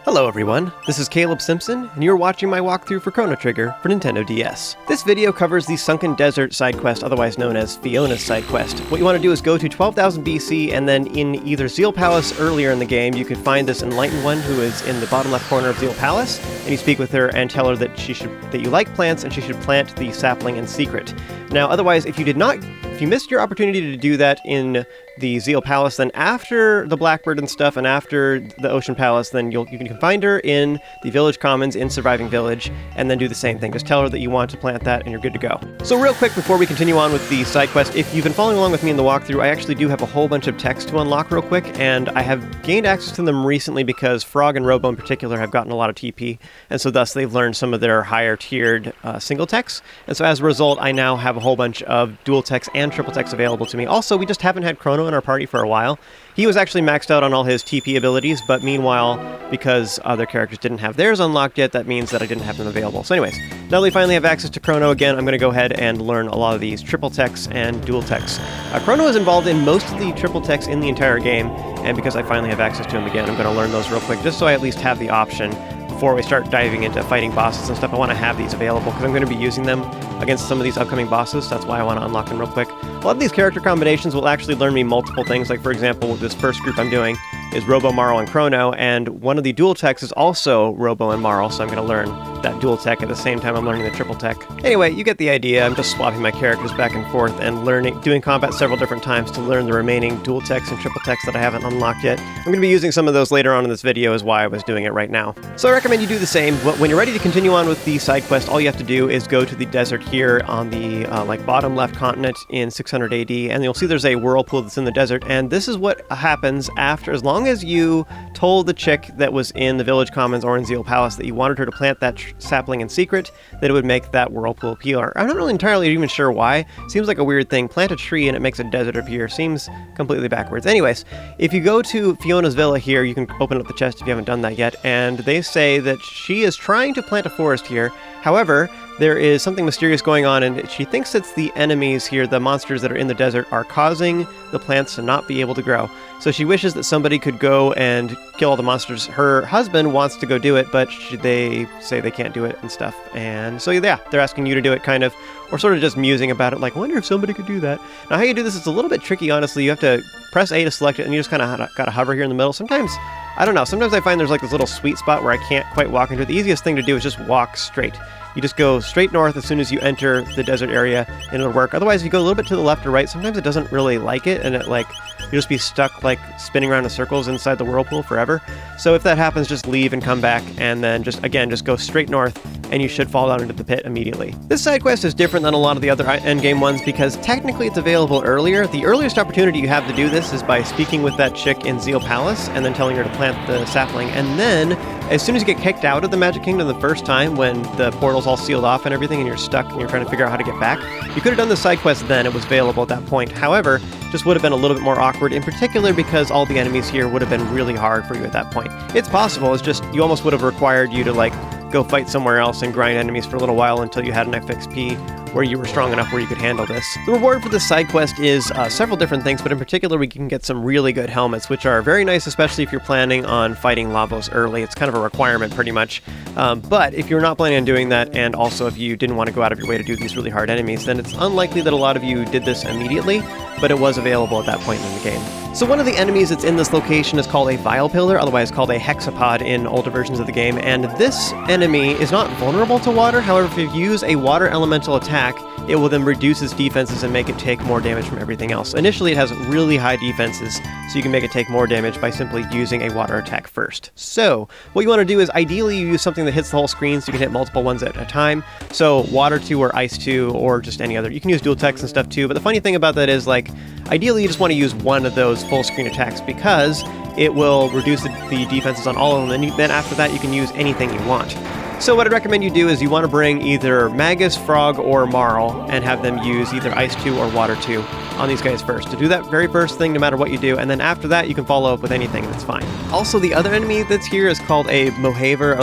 Hello everyone, this is Caleb Simpson, and you're watching my walkthrough for Chrono Trigger for Nintendo DS. This video covers the Sunken Desert side quest, otherwise known as Fiona's side quest. What you want to do is go to 12,000 BC, and then in either Zeal Palace earlier in the game, you can find this enlightened one who is in the bottom left corner of Zeal Palace, and you speak with her and tell her that you like plants and she should plant the sapling in secret. Now, otherwise, if you missed your opportunity to do that in the Zeal Palace, then after the Blackbird and stuff, and after the Ocean Palace, then you can find her in the Village Commons in Surviving Village, and then do the same thing. Just tell her that you want to plant that, and you're good to go. So real quick, before we continue on with the side quest, if you've been following along with me in the walkthrough, I actually do have a whole bunch of texts to unlock real quick, and I have gained access to them recently because Frog and Robo in particular have gotten a lot of TP, and so thus they've learned some of their higher tiered single texts, and so as a result, I now have a whole bunch of dual texts and triple texts available to me. Also, we just haven't had Chrono in our party for a while. He was actually maxed out on all his TP abilities, but meanwhile, because other characters didn't have theirs unlocked yet, that means that I didn't have them available. So anyways, now that we finally have access to Chrono again, I'm going to go ahead and learn a lot of these triple texts and dual texts. Chrono is involved in most of the triple texts in the entire game, and because I finally have access to him again, I'm going to learn those real quick, just so I at least have the option. Before we start diving into fighting bosses and stuff, I want to have these available because I'm going to be using them against some of these upcoming bosses. That's why I want to unlock them real quick. A lot of these character combinations will actually learn me multiple things. Like, for example, this first group I'm doing is Robo, Marl, and Chrono, and one of the dual techs is also Robo and Marl, so I'm going to learn that dual tech at the same time I'm learning the triple tech. Anyway, you get the idea. I'm just swapping my characters back and forth and doing combat several different times to learn the remaining dual techs and triple techs that I haven't unlocked yet. I'm going to be using some of those later on in this video, is why I was doing it right now. So I recommend you do the same. But when you're ready to continue on with the side quest, all you have to do is go to the desert here on the bottom left continent in 600 AD, and you'll see there's a whirlpool that's in the desert, and this is what happens after, as long as you told the chick that was in the Village Commons or in Zeal Palace that you wanted her to plant that sapling in secret, that it would make that whirlpool appear. I'm not really entirely even sure why. Seems like a weird thing. Plant a tree and it makes a desert appear. Seems completely backwards. Anyways, if you go to Fiona's villa here, you can open up the chest if you haven't done that yet, and they say that she is trying to plant a forest here. However, there is something mysterious going on, and she thinks it's the enemies here, the monsters that are in the desert, are causing the plants to not be able to grow. So she wishes that somebody could go and kill all the monsters. Her husband wants to go do it, but they say they can't do it and stuff. And so yeah, they're asking you to do it, kind of, or sort of just musing about it, like, I wonder if somebody could do that. Now how you do this is a little bit tricky, honestly. You have to press A to select it, and you just kind of gotta hover here in the middle. Sometimes, I don't know, sometimes I find there's like this little sweet spot where I can't quite walk into it. The easiest thing to do is just walk straight. You just go straight north as soon as you enter the desert area, and it'll work. Otherwise, if you go a little bit to the left or right, sometimes it doesn't really like it, and you'll just be stuck, like, spinning around in circles inside the whirlpool forever. So if that happens, just leave and come back, and then just go straight north, and you should fall down into the pit immediately. This side quest is different than a lot of the other endgame ones because technically it's available earlier. The earliest opportunity you have to do this is by speaking with that chick in Zeal Palace, and then telling her to plant the sapling, and then as soon as you get kicked out of the Magic Kingdom the first time, when the portal's all sealed off and everything, and you're stuck and you're trying to figure out how to get back, you could have done the side quest then. It was available at that point. However, just would have been a little bit more awkward, in particular because all the enemies here would have been really hard for you at that point. It's possible, it's just you almost would have required you to, like, go fight somewhere else and grind enemies for a little while until you had enough XP where you were strong enough where you could handle this. The reward for this side quest is several different things, but in particular we can get some really good helmets, which are very nice, especially if you're planning on fighting Lavos early. It's kind of a requirement pretty much. But if you're not planning on doing that, and also if you didn't want to go out of your way to do these really hard enemies, then it's unlikely that a lot of you did this immediately, but it was available at that point in the game. So one of the enemies that's in this location is called a Vile Pillar, otherwise called a Hexapod in older versions of the game, and this enemy is not vulnerable to water. However, if you use a water elemental attack, it will then reduce its defenses and make it take more damage from everything else. Initially, it has really high defenses, so you can make it take more damage by simply using a water attack first. So what you want to do is ideally you use something that hits the whole screen so you can hit multiple ones at a time. So Water 2 or Ice 2 or just any other. You can use dual techs and stuff too, but the funny thing about that is, like, ideally you just want to use one of those full screen attacks because it will reduce the defenses on all of them, and then after that you can use anything you want. So what I'd recommend you do is you want to bring either Magus, Frog, or Marl and have them use either Ice 2 or Water 2 on these guys first. To do that very first thing no matter what you do, and then after that you can follow up with anything, that's fine. Also, the other enemy that's here is called a Mohaver,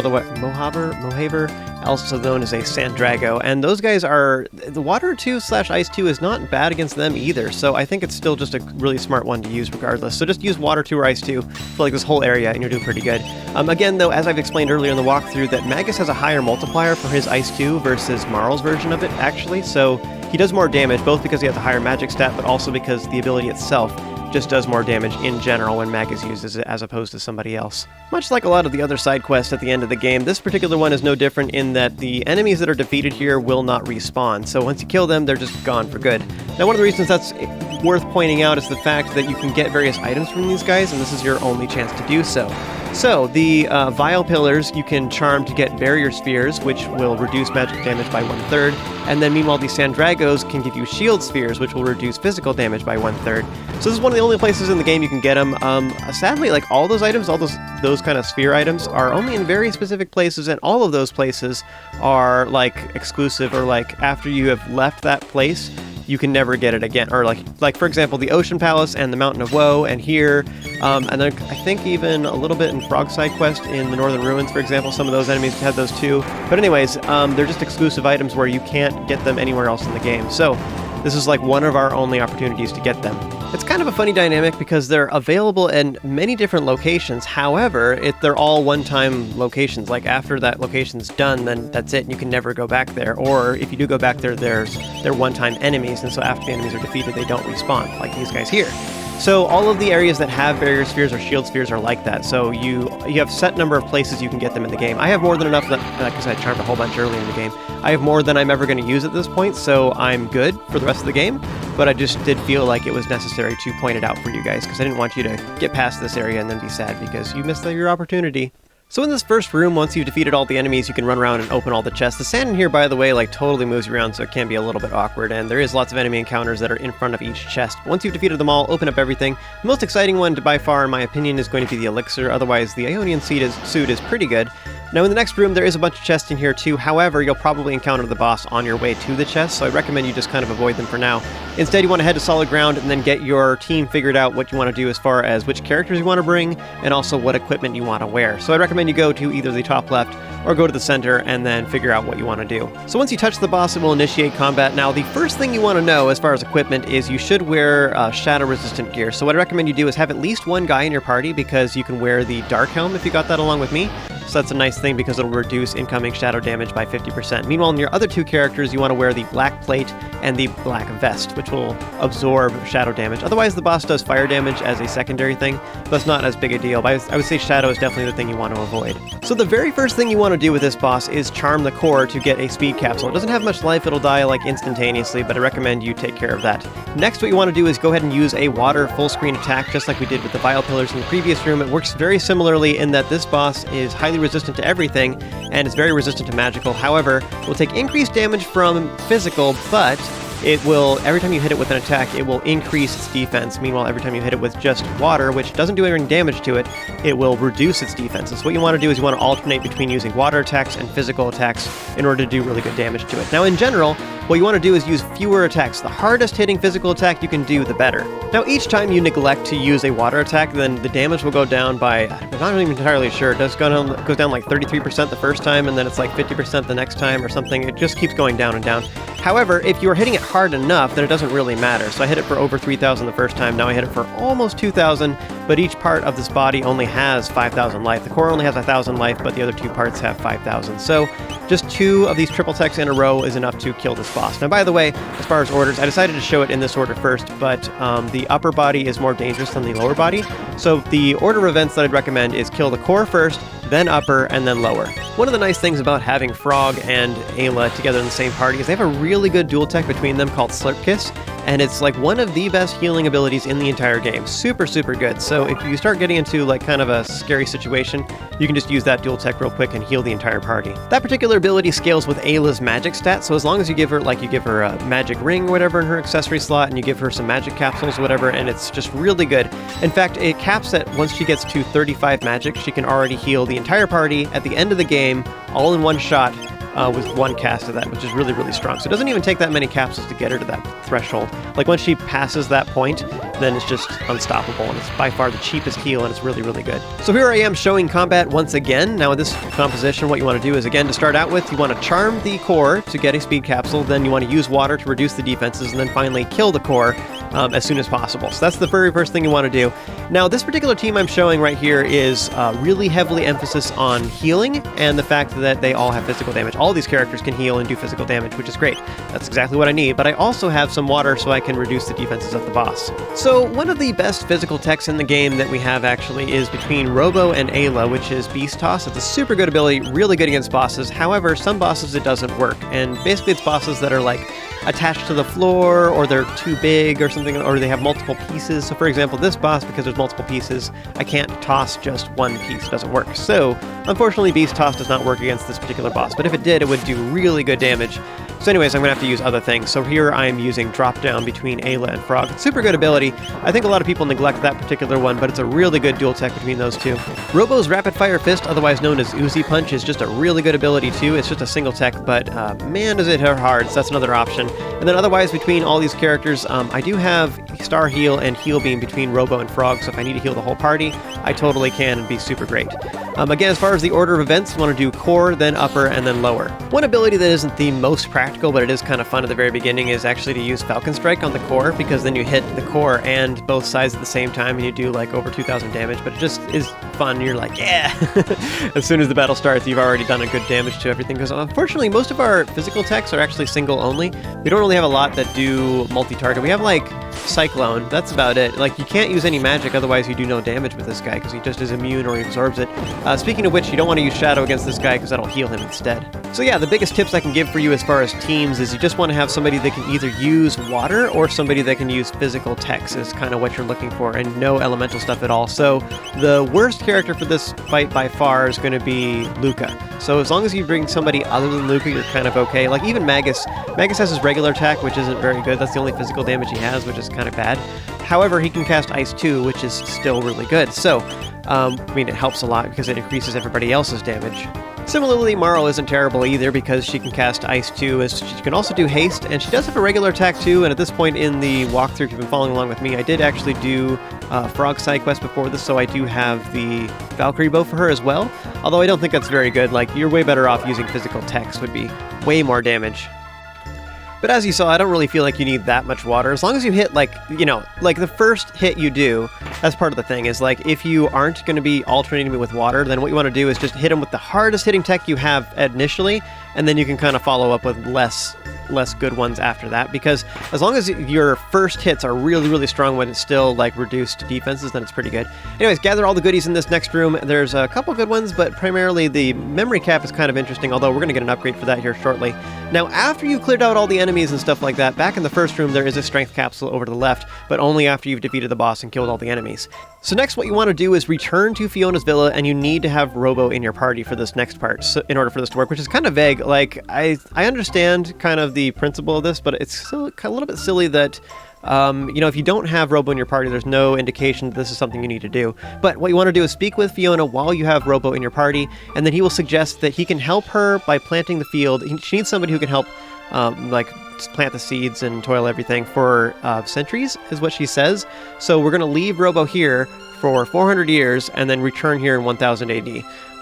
also known as a Sandrago, and those guys are, the Water 2/Ice 2 is not bad against them either, so I think it's still just a really smart one to use regardless. So just use Water 2 or Ice 2 for like this whole area and you're doing pretty good. Again, though, as I've explained earlier in the walkthrough, that Magus has a higher multiplier for his Ice 2 versus Marl's version of it, actually, so he does more damage, both because he has a higher magic stat, but also because the ability itself just does more damage in general when Magus uses it as opposed to somebody else. Much like a lot of the other side quests at the end of the game, this particular one is no different in that the enemies that are defeated here will not respawn, so once you kill them, they're just gone for good. Now, one of the reasons that's worth pointing out is the fact that you can get various items from these guys, and this is your only chance to do so. So, the Vile Pillars you can charm to get Barrier Spheres, which will reduce magic damage by 1/3, and then meanwhile these Sandragos can give you Shield Spheres, which will reduce physical damage by 1/3. So this is one of the only places in the game you can get them. Sadly, like all those items, all those kind of sphere items are only in very specific places, and all of those places are like exclusive, or like after you have left that place, you can never get it again. Or like for example, the Ocean Palace and the Mountain of Woe, and here, and then I think even a little bit in Frog Sidequest in the Northern Ruins, for example, some of those enemies have those too. But anyways, they're just exclusive items where you can't get them anywhere else in the game. So this is like one of our only opportunities to get them. It's kind of a funny dynamic because they're available in many different locations. However, they're all one-time locations. Like after that location's done, then that's it. You can never go back there. Or if you do go back there, they're one-time enemies, and so after the enemies are defeated, they don't respawn, like these guys here. So all of the areas that have Barrier Spheres or Shield Spheres are like that. So you have set number of places you can get them in the game. I have more than enough, because I charmed a whole bunch early in the game. I have more than I'm ever going to use at this point, so I'm good for the rest of the game. But I just did feel like it was necessary to point it out for you guys, because I didn't want you to get past this area and then be sad because you missed your opportunity. So in this first room, once you've defeated all the enemies, you can run around and open all the chests. The sand in here, by the way, like totally moves you around, so it can be a little bit awkward, and there is lots of enemy encounters that are in front of each chest. But once you've defeated them all, open up everything. The most exciting one, by far, in my opinion, is going to be the Elixir. Otherwise, the Ionian suit is pretty good. Now, in the next room, there is a bunch of chests in here too. However, you'll probably encounter the boss on your way to the chest, so I recommend you just kind of avoid them for now. Instead, you want to head to solid ground and then get your team figured out what you want to do as far as which characters you want to bring and also what equipment you want to wear. So I recommend you go to either the top left or go to the center and then figure out what you want to do. So once you touch the boss, it will initiate combat. Now, the first thing you want to know as far as equipment is you should wear shadow-resistant gear. So what I recommend you do is have at least one guy in your party, because you can wear the Dark Helm if you got that along with me. So that's a nice thing because it'll reduce incoming shadow damage by 50%. Meanwhile, in your other two characters, you want to wear the Black Plate and the Black Vest, which will absorb shadow damage. Otherwise, the boss does fire damage as a secondary thing. That's not as big a deal, but I would say shadow is definitely the thing you want to avoid. So the very first thing you want to do with this boss is charm the core to get a speed capsule. It doesn't have much life, it'll die like instantaneously, but I recommend you take care of that. Next, what you want to do is go ahead and use a water full screen attack, just like we did with the Vile Pillars in the previous room. It works very similarly in that this boss is highly resistant to everything, and is very resistant to magical. However, it will take increased damage from physical, but it will, every time you hit it with an attack, it will increase its defense. Meanwhile, every time you hit it with just water, which doesn't do any damage to it, it will reduce its defense. And so what you want to do is you want to alternate between using water attacks and physical attacks in order to do really good damage to it. Now, in general, what you want to do is use fewer attacks. The hardest hitting physical attack you can do, the better. Now, each time you neglect to use a water attack, then the damage will go down by, I'm not even entirely sure, it goes down like 33% the first time, and then it's like 50% the next time or something. It just keeps going down and down. However, if you're hitting it hard enough, then it doesn't really matter. So I hit it for over 3,000 the first time, now I hit it for almost 2,000, but each part of this body only has 5,000 life. The core only has 1,000 life, but the other two parts have 5,000. So just 2 of these triple attacks in a row is enough to kill this boss. Now, by the way, as far as orders, I decided to show it in this order first, but the upper body is more dangerous than the lower body. So the order of events that I'd recommend is kill the core first, then upper, and then lower. One of the nice things about having Frog and Ayla together in the same party is they have a really good dual tech between them called Slurp Kiss, and it's like one of the best healing abilities in the entire game. Super, super good. So if you start getting into like kind of a scary situation, you can just use that dual tech real quick and heal the entire party. That particular ability scales with Ayla's magic stat, so as long as you give her a magic ring or whatever in her accessory slot, and you give her some magic capsules or whatever, and it's just really good. In fact, it caps at once she gets to 35 magic, she can already heal the entire party at the end of the game, all in one shot, with one cast of that, which is really, really strong. So it doesn't even take that many capsules to get her to that threshold. Like once she passes that point, then it's just unstoppable, and it's by far the cheapest heal, and it's really, really good. So here I am showing combat once again. Now in this composition, what you want to do is, again, to start out with, you want to charm the core to get a speed capsule, then you want to use water to reduce the defenses, and then finally kill the core as soon as possible. So that's the very first thing you want to do. Now, this particular team I'm showing right here is really heavily emphasis on healing and the fact that they all have physical damage. All these characters can heal and do physical damage, which is great. That's exactly what I need, but I also have some water so I can reduce the defenses of the boss. So one of the best physical techs in the game that we have actually is between Robo and Ayla, which is Beast Toss. It's a super good ability, really good against bosses. However, some bosses it doesn't work, and basically it's bosses that are like attached to the floor, or they're too big or something, or they have multiple pieces. So for example, this boss, because there's multiple pieces, I can't toss just one piece, it doesn't work. So unfortunately, Beast Toss does not work against this particular boss, but if it did, it would do really good damage. So anyways, I'm going to have to use other things. So here I'm using Drop Down between Ayla and Frog. Super good ability. I think a lot of people neglect that particular one, but it's a really good dual tech between those two. Robo's Rapid Fire Fist, otherwise known as Uzi Punch, is just a really good ability too. It's just a single tech, but man does it hit hard, so that's another option. And then otherwise between all these characters, I do have Star Heal and Heal Beam between Robo and Frog, so if I need to heal the whole party, I totally can and be super great. Again, as far as the order of events, you want to do Core, then Upper, and then Lower. One ability that isn't the most practical, but it is kind of fun at the very beginning, is actually to use Falcon Strike on the core, because then you hit the core and both sides at the same time and you do like over 2,000 damage, but it just is fun. You're like, yeah! As soon as the battle starts, you've already done a good damage to everything, because unfortunately most of our physical techs are actually single only. We don't really have a lot that do multi-target. We have like Cyclone, that's about it. Like, you can't use any magic, otherwise you do no damage with this guy, because he just is immune or he absorbs it. Speaking of which, you don't want to use Shadow against this guy, because that'll heal him instead. So yeah, the biggest tips I can give for you as far as teams is you just want to have somebody that can either use water or somebody that can use physical techs is kind of what you're looking for, and no elemental stuff at all. So the worst character for this fight by far is going to be Lucca. So as long as you bring somebody other than Lucca, you're kind of okay. Like even Magus. Magus has his regular attack, which isn't very good. That's the only physical damage he has, which is kind of bad. However, he can cast Ice 2, which is still really good. So, I mean, it helps a lot because it increases everybody else's damage. Similarly, Marl isn't terrible either because she can cast Ice 2, as she can also do Haste, and she does have a regular attack too, and at this point in the walkthrough, if you've been following along with me, I did actually do Frog Sidequest before this, so I do have the Valkyrie bow for her as well, although I don't think that's very good. Like, you're way better off using physical techs, would be way more damage. But as you saw, I don't really feel like you need that much water. As long as you hit, like, you know, like the first hit you do, that's part of the thing, is like, if you aren't going to be alternating with water, then what you want to do is just hit them with the hardest hitting tech you have initially, and then you can kind of follow up with less good ones after that, because as long as your first hits are really, really strong when it's still like reduced defenses, then it's pretty good. Anyways, gather all the goodies in this next room. There's a couple good ones, but primarily the memory cap is kind of interesting, although we're going to get an upgrade for that here shortly. Now, after you've cleared out all the enemies and stuff like that, back in the first room there is a strength capsule over to the left, but only after you've defeated the boss and killed all the enemies. So next what you want to do is return to Fiona's villa, and you need to have Robo in your party for this next part, so in order for this to work, which is kind of vague. Like, I understand kind of the principle of this, but it's still a little bit silly that you know, if you don't have Robo in your party, there's no indication that this is something you need to do. But what you want to do is speak with Fiona while you have Robo in your party, and then he will suggest that he can help her by planting the field. She needs somebody who can help, like, plant the seeds and toil everything for centuries, is what she says. So we're going to leave Robo here for 400 years and then return here in 1000 AD,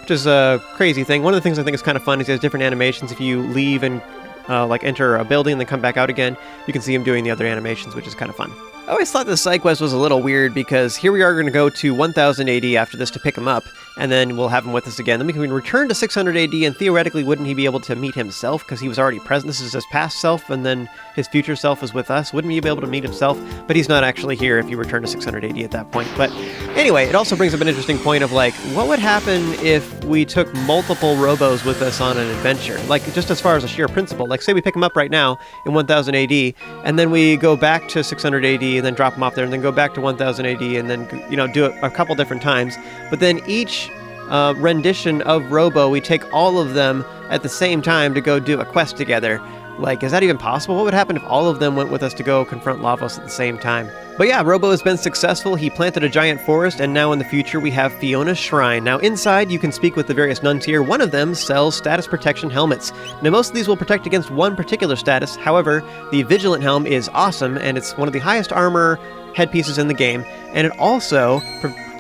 which is a crazy thing. One of the things I think is kind of fun is he has different animations. If you leave and like enter a building and then come back out again, you can see him doing the other animations, which is kind of fun. I always thought this side quest was a little weird because here we are going to go to 1000 AD after this to pick him up, and then we'll have him with us again. Then we can return to 600 AD, and theoretically wouldn't he be able to meet himself because he was already present? This is his past self, and then his future self is with us. Wouldn't he be able to meet himself? But he's not actually here if you return to 600 AD at that point. But anyway, it also brings up an interesting point of like, what would happen if we took multiple Robos with us on an adventure? Like, just as far as a sheer principle. Like, say we pick him up right now in 1000 AD, and then we go back to 600 AD, and then drop him off there, and then go back to 1000 AD, and then, you know, do it a couple different times. But then each rendition of Robo, we take all of them at the same time to go do a quest together. Like, is that even possible? What would happen if all of them went with us to go confront Lavos at the same time? But yeah, Robo has been successful. He planted a giant forest, and now in the future we have Fiona's Shrine. Now inside you can speak with the various nuns here. One of them sells status protection helmets. Now most of these will protect against one particular status. However, the Vigilant helm is awesome, and it's one of the highest armor headpieces in the game, and it also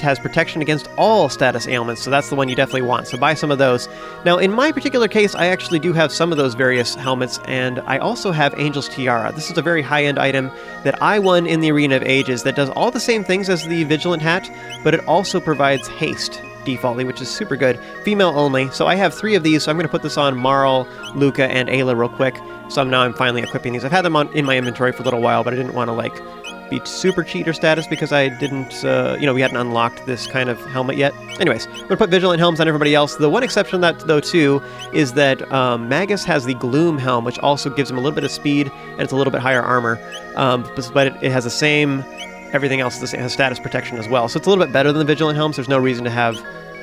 has protection against all status ailments, so that's the one you definitely want, so buy some of those. Now, in my particular case, I actually do have some of those various helmets, and I also have Angel's Tiara. This is a very high-end item that I won in the Arena of Ages that does all the same things as the Vigilant Hat, but it also provides haste defaultly, which is super good. Female only, so I have 3 of these, so I'm going to put this on Marl, Lucca, and Ayla real quick. So now I'm finally equipping these. I've had them in my inventory for a little while, but I didn't want to, like, be super cheater status because I didn't, we hadn't unlocked this kind of helmet yet. Anyways, I'm going to put Vigilant helms on everybody else. The one exception to that, though, too, is that Magus has the Gloom helm, which also gives him a little bit of speed, and it's a little bit higher armor, but it has the same, everything else has status protection as well. So it's a little bit better than the Vigilant helms. There's no reason to have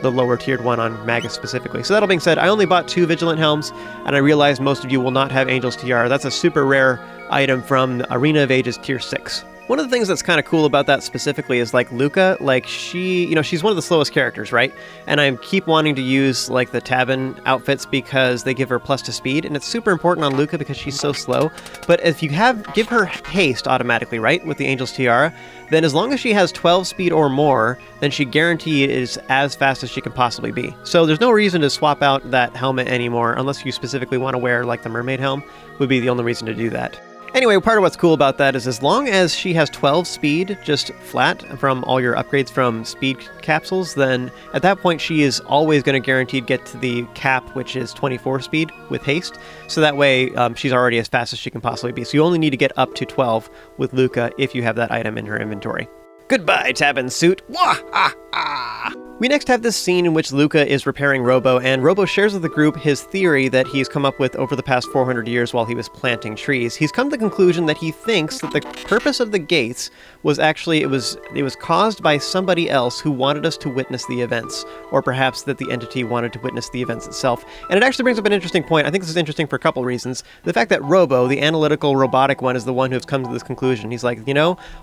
the lower tiered one on Magus specifically. So that all being said, I only bought 2 Vigilant helms, and I realize most of you will not have Angel's Tiara. That's a super rare item from Arena of Ages Tier 6. One of the things that's kind of cool about that specifically is, like, Lucca, like, she's one of the slowest characters, right? And I keep wanting to use, like, the Tabin outfits because they give her plus to speed, and it's super important on Lucca because she's so slow. But if you give her haste automatically, right, with the Angel's Tiara, then as long as she has 12 speed or more, then she guaranteed is as fast as she can possibly be. So there's no reason to swap out that helmet anymore, unless you specifically want to wear, like, the mermaid helm, would be the only reason to do that. Anyway, part of what's cool about that is as long as she has 12 speed, just flat, from all your upgrades from speed capsules, then at that point she is always going to guaranteed get to the cap, which is 24 speed with haste. So that way she's already as fast as she can possibly be. So you only need to get up to 12 with Lucca if you have that item in her inventory. Goodbye, Tabin suit. Wah, ah, ah. We next have this scene in which Lucca is repairing Robo, and Robo shares with the group his theory that he's come up with over the past 400 years while he was planting trees. He's come to the conclusion that he thinks that the purpose of the gates was actually, it was caused by somebody else who wanted us to witness the events, or perhaps that the entity wanted to witness the events itself. And it actually brings up an interesting point. I think this is interesting for a couple reasons. The fact that Robo, the analytical robotic one, is the one who's come to this conclusion. He's like,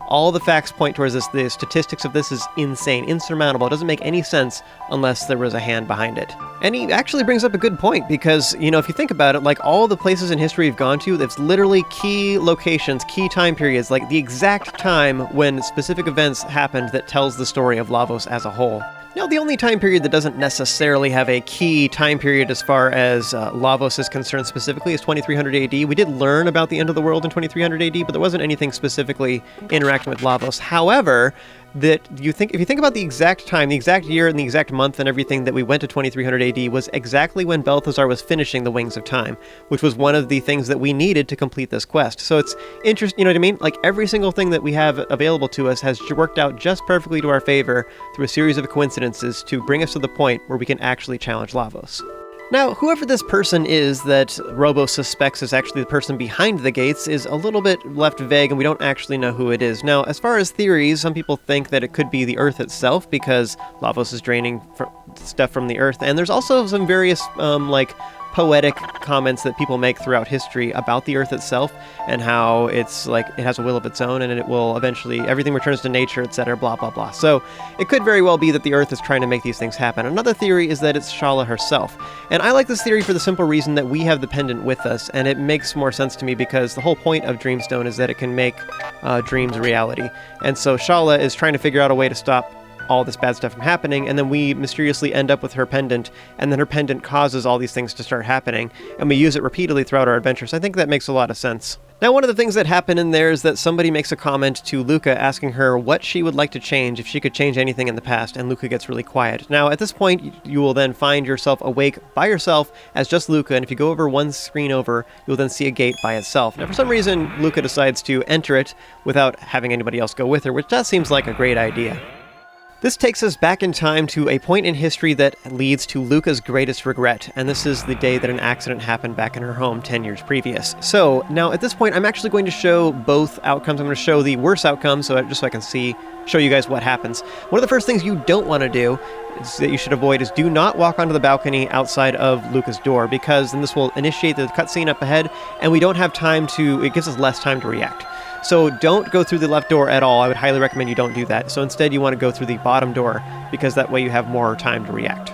all the facts point towards this. The statistics of this is insane, insurmountable. It doesn't make any sense unless there was a hand behind it. And he actually brings up a good point because, if you think about it, like all the places in history we've gone to, it's literally key locations, key time periods, like the exact time when specific events happened that tells the story of Lavos as a whole. Now, the only time period that doesn't necessarily have a key time period as far as Lavos is concerned specifically is 2300 AD. We did learn about the end of the world in 2300 AD, but there wasn't anything specifically interacting with Lavos. However, if you think about the exact time, the exact year, and the exact month and everything that we went to 2300 AD was exactly when Balthazar was finishing the Wings of Time, which was one of the things that we needed to complete this quest. So it's interesting, you know what I mean? Like every single thing that we have available to us has worked out just perfectly to our favor through a series of coincidences to bring us to the point where we can actually challenge Lavos. Now, whoever this person is that Robo suspects is actually the person behind the gates is a little bit left vague, and we don't actually know who it is. Now, as far as theories, some people think that it could be the Earth itself, because Lavos is draining stuff from the Earth, and there's also some various, poetic comments that people make throughout history about the Earth itself, and how it's like it has a will of its own, and it will eventually, everything returns to nature, etc., blah, blah, blah. So it could very well be that the Earth is trying to make these things happen. Another theory is that it's Shala herself. And I like this theory for the simple reason that we have the pendant with us, and it makes more sense to me because the whole point of Dreamstone is that it can make dreams reality. And so Shala is trying to figure out a way to stop all this bad stuff from happening, and then we mysteriously end up with her pendant, and then her pendant causes all these things to start happening, and we use it repeatedly throughout our adventures. I think that makes a lot of sense. Now, one of the things that happen in there is that somebody makes a comment to Lucca asking her what she would like to change if she could change anything in the past, and Lucca gets really quiet. Now, at this point, you will then find yourself awake by yourself as just Lucca, and if you go over one screen over, you'll then see a gate by itself. Now, for some reason, Lucca decides to enter it without having anybody else go with her, which just seems like a great idea. This takes us back in time to a point in history that leads to Lucca's greatest regret, and this is the day that an accident happened back in her home 10 years previous. So, now at this point, I'm actually going to show both outcomes. I'm going to show the worst outcome, just so I can show you guys what happens. One of the first things you don't want to do that you should avoid is do not walk onto the balcony outside of Lucca's door, because then this will initiate the cutscene up ahead, and we don't have time it gives us less time to react. So don't go through the left door at all. I would highly recommend you don't do that. So instead you want to go through the bottom door, because that way you have more time to react.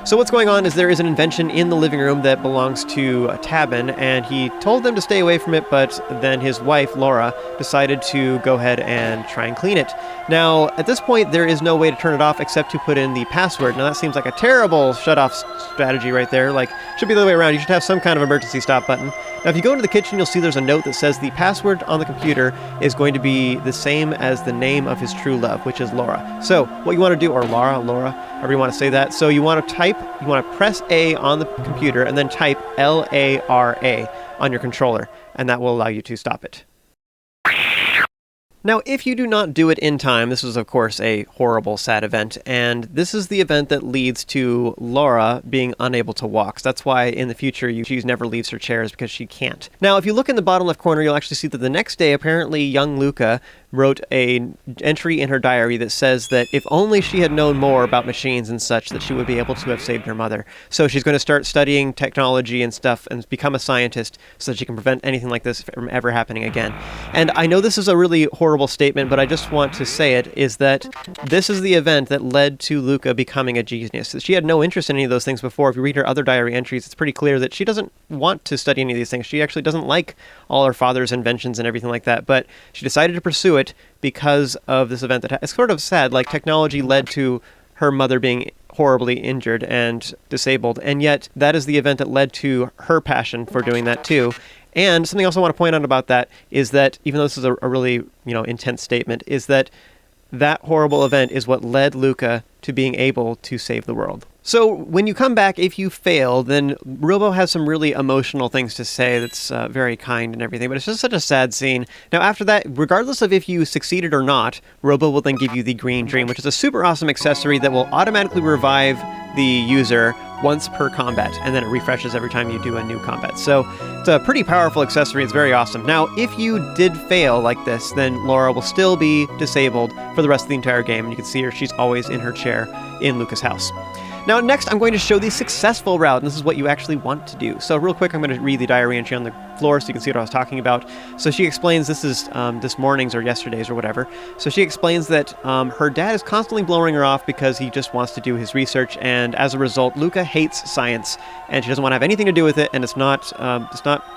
So what's going on is there is an invention in the living room that belongs to Tabin, and he told them to stay away from it, but then his wife, Laura, decided to go ahead and try and clean it. Now, at this point, there is no way to turn it off except to put in the password. Now, that seems like a terrible shut-off strategy right there. Like, should be the other way around. You should have some kind of emergency stop button. Now, if you go into the kitchen, you'll see there's a note that says the password on the computer is going to be the same as the name of his true love, which is Laura. So, what you want to do, or Laura, however you want to say that, so you want to press A on the computer and then type Lara on your controller, and that will allow you to stop it. Now, if you do not do it in time, this is, of course, a horrible, sad event, and this is the event that leads to Laura being unable to walk. So that's why in the future she never leaves her chairs, because she can't. Now, if you look in the bottom left corner, you'll actually see that the next day, apparently, young Lucca wrote an entry in her diary that says that if only she had known more about machines and such, that she would be able to have saved her mother. So she's going to start studying technology and stuff and become a scientist so that she can prevent anything like this from ever happening again. And I know this is a really horrible statement, but I just want to say it, is that this is the event that led to Lucca becoming a genius. She had no interest in any of those things before. If you read her other diary entries, it's pretty clear that she doesn't want to study any of these things. She actually doesn't like all her father's inventions and everything like that, but she decided to pursue it because of this event that it's sort of sad. Like, technology led to her mother being horribly injured and disabled, and yet that is the event that led to her passion for doing that too. And something else I want to point out about that is that, even though this is a really, intense statement, is that that horrible event is what led Lucca to being able to save the world. So when you come back, if you fail, then Robo has some really emotional things to say that's very kind and everything, but it's just such a sad scene. Now, after that, regardless of if you succeeded or not, Robo will then give you the Green Dream, which is a super awesome accessory that will automatically revive the user once per combat, and then it refreshes every time you do a new combat. So it's a pretty powerful accessory. It's very awesome. Now, if you did fail like this, then Laura will still be disabled for the rest of the entire game, and you can see her, she's always in her chair in Lucca's house. Now, next, I'm going to show the successful route, and this is what you actually want to do. So real quick, I'm going to read the diary entry on the floor so you can see what I was talking about. So she explains, this is this morning's or yesterday's or whatever. So she explains that her dad is constantly blowing her off because he just wants to do his research, and as a result, Lucca hates science, and she doesn't want to have anything to do with it, and it's not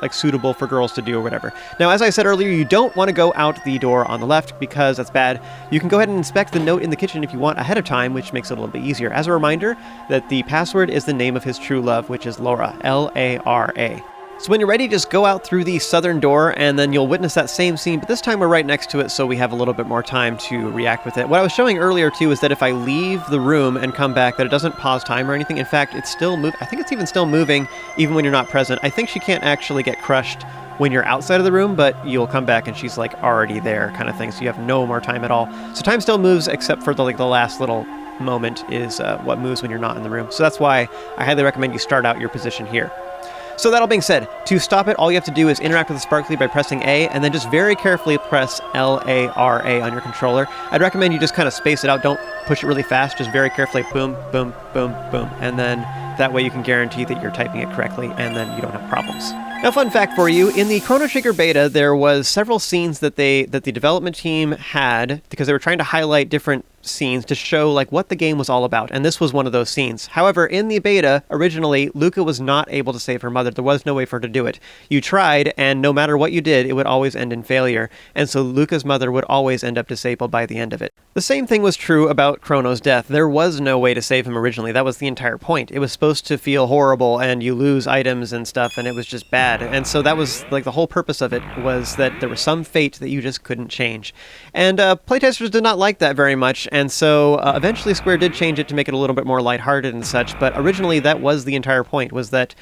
like suitable for girls to do or whatever. Now, as I said earlier, you don't want to go out the door on the left because that's bad. You can go ahead and inspect the note in the kitchen if you want ahead of time, which makes it a little bit easier. As a reminder, that the password is the name of his true love, which is Laura, Lara. So when you're ready, just go out through the southern door, and then you'll witness that same scene, but this time we're right next to it, so we have a little bit more time to react with it. What I was showing earlier, too, is that if I leave the room and come back, that it doesn't pause time or anything. In fact, it's still I think it's even still moving, even when you're not present. I think she can't actually get crushed when you're outside of the room, but you'll come back and she's like already there kind of thing, so you have no more time at all. So time still moves, except for the last little moment is what moves when you're not in the room. So that's why I highly recommend you start out your position here. So that all being said, to stop it, all you have to do is interact with the Sparkly by pressing A, and then just very carefully press Lara on your controller. I'd recommend you just kind of space it out. Don't push it really fast. Just very carefully, boom, boom, boom, boom. And then that way you can guarantee that you're typing it correctly, and then you don't have problems. Now, fun fact for you, in the Chrono Trigger beta, there was several scenes that the development team had, because they were trying to highlight different scenes to show like what the game was all about, and this was one of those scenes. However, in the beta, originally, Lucca was not able to save her mother. There was no way for her to do it. You tried, and no matter what you did, it would always end in failure, and so Lucca's mother would always end up disabled by the end of it. The same thing was true about Chrono's death. There was no way to save him originally. That was the entire point. It was supposed to feel horrible, and you lose items and stuff, and it was just bad. And so that was like the whole purpose of it, was that there was some fate that you just couldn't change. And playtesters did not like that very much, and so eventually Square did change it to make it a little bit more lighthearted and such, but originally that was the entire point, was that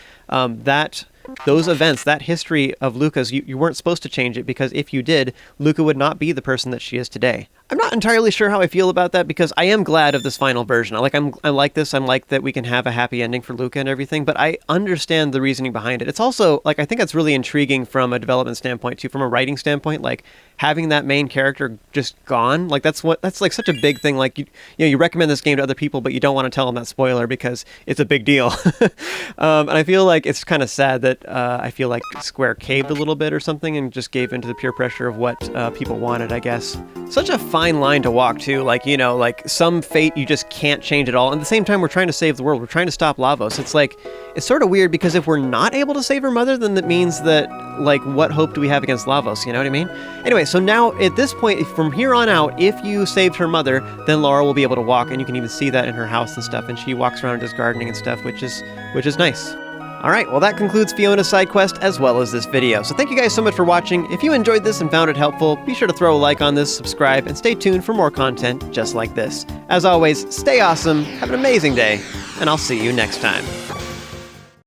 those events, that history of Lucca's, you weren't supposed to change it, because if you did, Lucca would not be the person that she is today. I'm not entirely sure how I feel about that, because I am glad of this final version. I like this. I'm like that we can have a happy ending for Lucca and everything, but I understand the reasoning behind it. It's also, like, I think that's really intriguing from a development standpoint, too, from a writing standpoint, like, having that main character just gone, like, that's like such a big thing. Like, you recommend this game to other people, but you don't want to tell them that spoiler because it's a big deal. And I feel like it's kind of sad that that I feel like Square caved a little bit or something and just gave into the peer pressure of what people wanted, I guess. Such a fine line to walk, too. Like, you know, like some fate you just can't change at all. And at the same time, we're trying to save the world. We're trying to stop Lavos. It's like, it's sort of weird because if we're not able to save her mother, then that means that, like, what hope do we have against Lavos? You know what I mean? Anyway, so now at this point, from here on out, if you saved her mother, then Laura will be able to walk, and you can even see that in her house and stuff. And she walks around and does gardening and stuff, which is nice. Alright, well that concludes Fiona's side quest as well as this video. So thank you guys so much for watching. If you enjoyed this and found it helpful, be sure to throw a like on this, subscribe, and stay tuned for more content just like this. As always, stay awesome, have an amazing day, and I'll see you next time.